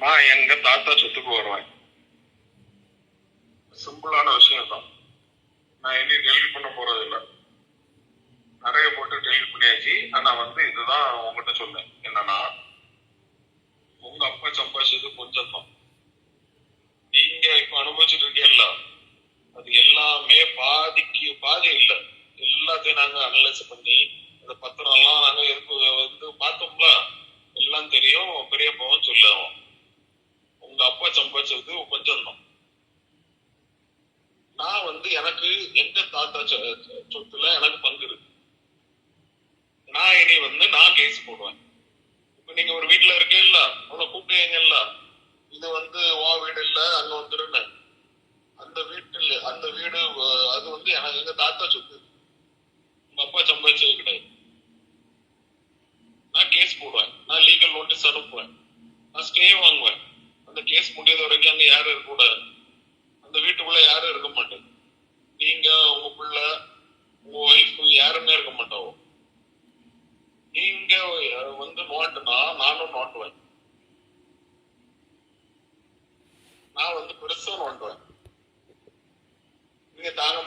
நான் எங்க தாத்தா சொத்துக்கு வருவேன். சிம்பிளான விஷயம் தான். நான் இனி டெலிட் பண்ண போறது இல்லை. நிறைய போட்டு டெலிட் பண்ணியாச்சு. ஆனா இதுதான் உங்ககிட்ட சொன்னேன். என்னன்னா, உங்க அப்பா சம்பாதிச்சது கொஞ்சம் தான். நீங்க இப்ப அனுபவிச்சுட்டு இருக்கீங்கல்ல, அது எல்லாமே பாதிக்கு பாதி இல்லை. எல்லாத்தையும் நாங்க அனலைஸ் பண்ணி அந்த பத்திரம் எல்லாம் நாங்க பார்த்தோம்ல, எல்லாம் தெரியும். பெரியப்பாவும் சொல்லுவோம், உங்க அப்பா சம்பாதிச்சது கொஞ்சம் தான். நான் எனக்கு எங்க தாத்தா சொத்துல எனக்கு பங்கு இருக்கு. நான் இனி நான் கேஸ் போடுவேன். இப்ப நீங்க ஒரு வீட்டுல இருக்கீங்கல்ல, உன்னை கூப்பிட்டீங்கல்ல, இது வா வீடு இல்ல அங்க வந்துருன்னு. அந்த வீட்டுல அந்த வீடு அது எனக்கு எங்க தாத்தா சொத்து. உங்க அப்பா சம்பாதிச்சது கிடையாது. நான் கேஸ் போடுவேன். நான் லீகல் நோட்டீஸ் அனுப்புவேன். நான் ஸ்டே வாங்குவேன். அந்த கேஸ் முடியாத வரைக்கும் அங்க யாரும் இருக்கக்கூடாது. அந்த வீட்டுக்குள்ள யாரும் இருக்க மாட்டேன். நீங்க, உங்க பிள்ளை, உங்க ஒய்ஃப் யாருமே இருக்க மாட்டாவோ. நீங்க நோட்டுனா நானும் நோட்டுவேன். நான் பெருசா நோண்டுவேன். நீங்க தாங்க